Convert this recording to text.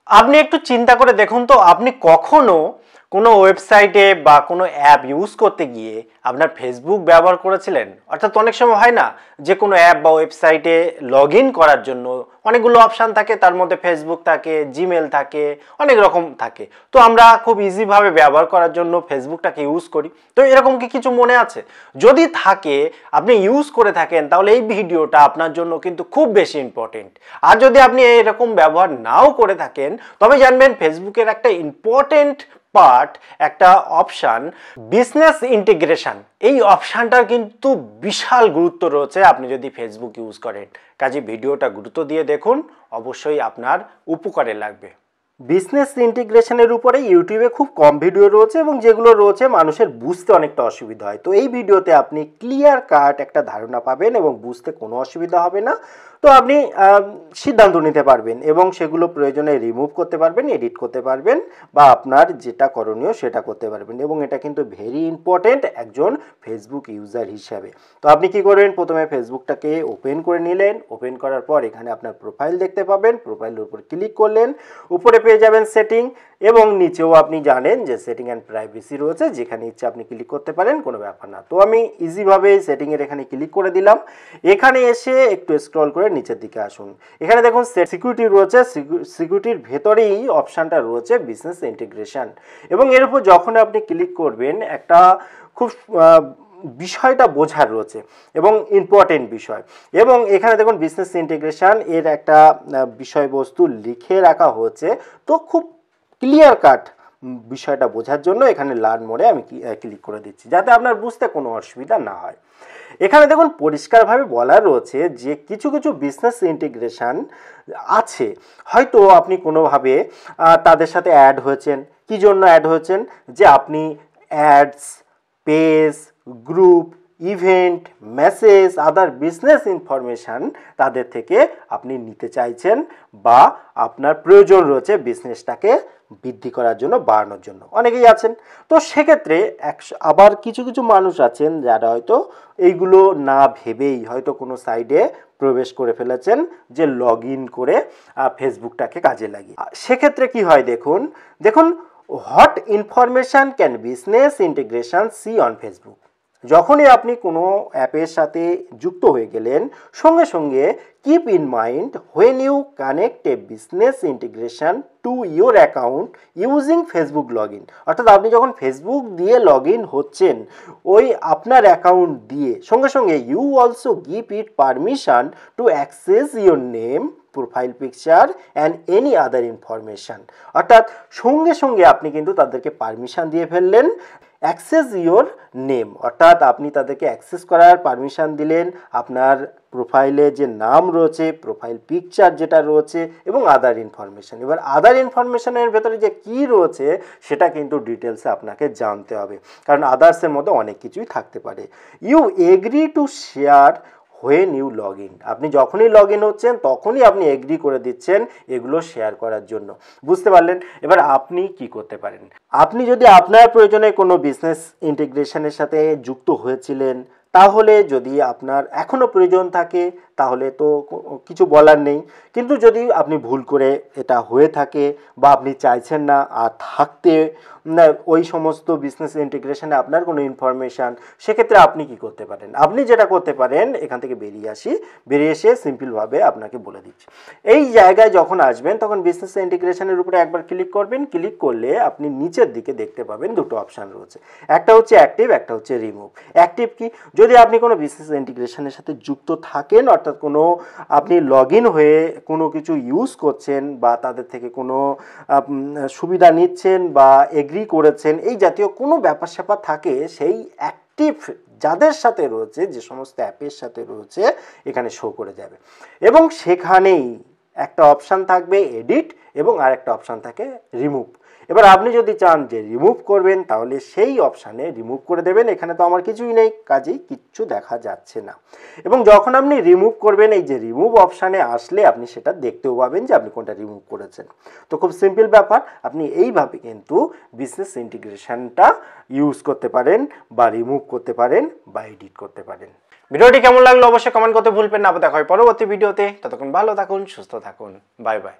আপনি একটু চিন্তা করে দেখুন তো, আপনি কখনো কোনো ওয়েবসাইটে বা কোনো অ্যাপ ইউজ করতে গিয়ে আপনার ফেসবুক ব্যবহার করেছিলেন? অর্থাৎ অনেক সময় হয় না যে কোনো অ্যাপ বা ওয়েবসাইটে লগ ইন করার জন্য অনেকগুলো অপশান থাকে, তার মধ্যে ফেসবুক থাকে, জিমেল থাকে, অনেক রকম থাকে। তো আমরা খুব ইজিভাবে ব্যবহার করার জন্য ফেসবুকটাকে ইউজ করি। তো এরকম কি কিছু মনে আছে? যদি থাকে, আপনি ইউজ করে থাকেন, তাহলে এই ভিডিওটা আপনার জন্য কিন্তু খুব বেশি ইম্পর্টেন্ট। আর যদি আপনি এরকম ব্যবহার নাও করে থাকেন, তবে জানবেন ফেসবুকের একটা ইম্পর্টেন্ট পার্ট, একটা অপশান, বিজনেস ইন্টিগ্রেশন। এই অপশানটার কিন্তু বিশাল গুরুত্ব রয়েছে আপনি যদি ফেসবুক ইউজ করেন। কাজে ভিডিওটা গুরুত্ব দিয়ে দেখুন, অবশ্যই আপনার উপকারে লাগবে। বিজনেস ইন্টিগ্রেশনের উপরে ইউটিউবে খুব কম ভিডিও রয়েছে এবং যেগুলো রয়েছে মানুষের বুঝতে অনেকটা অসুবিধা হয়। তো এই ভিডিওতে আপনি ক্লিয়ার কাট একটা ধারণা পাবেন এবং বুঝতে কোনো অসুবিধা হবে না। তো আপনি সিদ্ধান্ত নিতে পারবেন এবং সেগুলো প্রয়োজনে রিমুভ করতে পারবেন, এডিট করতে পারবেন, বা আপনার যেটা করণীয় সেটা করতে পারবেন। এবং এটা কিন্তু ভেরি ইম্পর্টেন্ট একজন ফেসবুক ইউজার হিসাবে। তো আপনি কি করবেন, প্রথমে ফেসবুকটাকে ওপেন করে নিলেন। ওপেন করার পর এখানে আপনার প্রোফাইল দেখতে পাবেন। প্রোফাইলের উপর ক্লিক করলেন, উপরে পেয়ে যাবেন সেটিং, এবং নিচেও আপনি জানেন যে সেটিং অ্যান্ড প্রাইভেসি রয়েছে, যেখানে ইচ্ছে আপনি ক্লিক করতে পারেন, কোনো ব্যাপার না। তো আমি ইজিভাবে সেটিংয়ের এখানে ক্লিক করে দিলাম। এখানে এসে একটু স্ক্রল করে নিচের দিকে আসুন। এখানে দেখুন সিকিউরিটি রয়েছে, সিকিউরিটির ভেতরেই অপশানটা রয়েছে বিজনেস ইন্টিগ্রেশন। এবং এর উপর যখন আপনি ক্লিক করবেন, একটা খুব বিষয়টা বোঝার রয়েছে এবং ইম্পর্টেন্ট বিষয়। এবং এখানে দেখুন বিজনেস ইন্টিগ্রেশন এর একটা বিষয়বস্তু লিখে রাখা হয়েছে। তো খুব ক্লিয়ার কাট বিষয়টা বোঝার জন্য এখানে লার্ন মোডে আমি ক্লিক করে দিচ্ছি, যাতে আপনার বুঝতে কোনো অসুবিধা না হয়। এখানে দেখুন পরিষ্কারভাবে বলা রয়েছে যে কিছু কিছু বিজনেস ইন্টিগ্রেশন আছে, হয়তো আপনি কোনোভাবে তাদের সাথে অ্যাড হয়েছেন। কি জন্য অ্যাড হয়েছেন? যে আপনি ads, page, group, event, message, other business information তাদের থেকে আপনি নিতে চাইছেন, বা আপনার প্রয়োজন রয়েছে বিজনেসটাকে বৃদ্ধি করার জন্য, বাড়ানোর জন্য। অনেকেই আছেন। তো সেক্ষেত্রে আবার কিছু কিছু মানুষ আছেন যারা হয়তো এইগুলো না ভেবেই হয়তো কোনো সাইডে প্রবেশ করে ফেলেছেন, যে লগ ইন করে ফেসবুকটাকে কাজে লাগিয়ে। সেক্ষেত্রে কি হয় দেখুন, what information can business integration see on Facebook. যখনই আপনি কোনো অ্যাপের সাথে যুক্ত হয়ে গেলেন, সঙ্গে সঙ্গে keep in mind when you connect a business integration to your account using Facebook log in. অর্থাৎ আপনি যখন ফেসবুক দিয়ে লগ ইন হচ্ছেন, ওই আপনার অ্যাকাউন্ট দিয়ে সঙ্গে সঙ্গে you also give it permission to access your name, profile picture and any other information. অর্থাৎ সঙ্গে সঙ্গে আপনি কিন্তু তাদেরকে পারমিশন দিয়ে ফেললেন অ্যাক্সেস ইওর নেম, অর্থাৎ আপনি তাদেরকে অ্যাক্সেস করার পারমিশন দিলেন, আপনার প্রোফাইলে যে নাম রয়েছে, প্রোফাইল পিকচার যেটা রয়েছে, এবং আদার ইনফরমেশান। এবার আদার ইনফরমেশানের ভেতরে যে কী রয়েছে সেটা কিন্তু ডিটেলসে আপনাকে জানতে হবে, কারণ আদার্সের মধ্যে অনেক কিছুই থাকতে পারে। You agree to share when you log in. আপনি যখনই লগ ইন হচ্ছেন তখনই আপনি এগ্রি করে দিচ্ছেন এগুলো শেয়ার করার জন্য। বুঝতে পারলেন? এবার আপনি কি করতে পারেন, আপনি যদি আপনার প্রয়োজনে কোনো বিজনেস ইন্টিগ্রেশনের সাথে যুক্ত হয়েছিলেন, তাহলে যদি আপনার এখনও প্রয়োজন থাকে তাহলে তো কিছু বলার নেই। কিন্তু যদি আপনি ভুল করে এটা হয়ে থাকে, বা আপনি চাইছেন না আর থাকতে না ওই সমস্ত বিজনেস ইন্টিগ্রেশনে আপনার কোনো ইনফরমেশান, সেক্ষেত্রে আপনি কি করতে পারেন? আপনি যেটা করতে পারেন, এখান থেকে বেরিয়ে এসে সিম্পলভাবে আপনাকে বলে দিচ্ছি। এই জায়গায় যখন আসবেন তখন বিজনেস ইন্টিগ্রেশনের উপরে একবার ক্লিক করবেন। ক্লিক করলে আপনি নিচের দিকে দেখতে পাবেন দুটো অপশান রয়েছে, একটা হচ্ছে অ্যাক্টিভ, একটা হচ্ছে রিমুভ। অ্যাক্টিভ কি? যদি আপনি কোনো বিজনেস ইন্টিগ্রেশনের সাথে যুক্ত থাকেন, অর্থাৎ কোনো আপনি লগ ইন হয়ে কোনো কিছু ইউজ করছেন, বা তাদের থেকে কোনো সুবিধা নিচ্ছেন, বা এগ্রি করেছেন, এই জাতীয় কোনো ব্যাপার স্যাপার থাকে, সেই অ্যাক্টিভ যাদের সাথে রয়েছে, যে সমস্ত অ্যাপের সাথে রয়েছে, এখানে শো করে যাবে। এবং সেখানেই একটা অপশান থাকবে এডিট, এবং আরেকটা অপশান থাকে রিমুভ। এবার আপনি যদি চান যে রিমুভ করবেন, তাহলে সেই অপশানে রিমুভ করে দেবেন। এখানে তো আমার কিছুই নেই, কাজেই কিচ্ছু দেখা যাচ্ছে না। এবং যখন আপনি রিমুভ করবেন, এই যে রিমুভ অপশানে আসলে আপনি সেটা দেখতেও পাবেন যে আপনি কোনটা রিমুভ করেছেন। তো খুব সিম্পল ব্যাপার, আপনি এইভাবে কিন্তু বিজনেস ইন্টিগ্রেশনটা ইউজ করতে পারেন, বা রিমুভ করতে পারেন, বা এডিট করতে পারেন। ভিডিওটি কেমন লাগলো অবশ্যই কমেন্ট করতে ভুলবেন না। দেখা হয় পরবর্তী ভিডিওতে। ততক্ষণ ভালো থাকুন, সুস্থ থাকুন। Bye bye.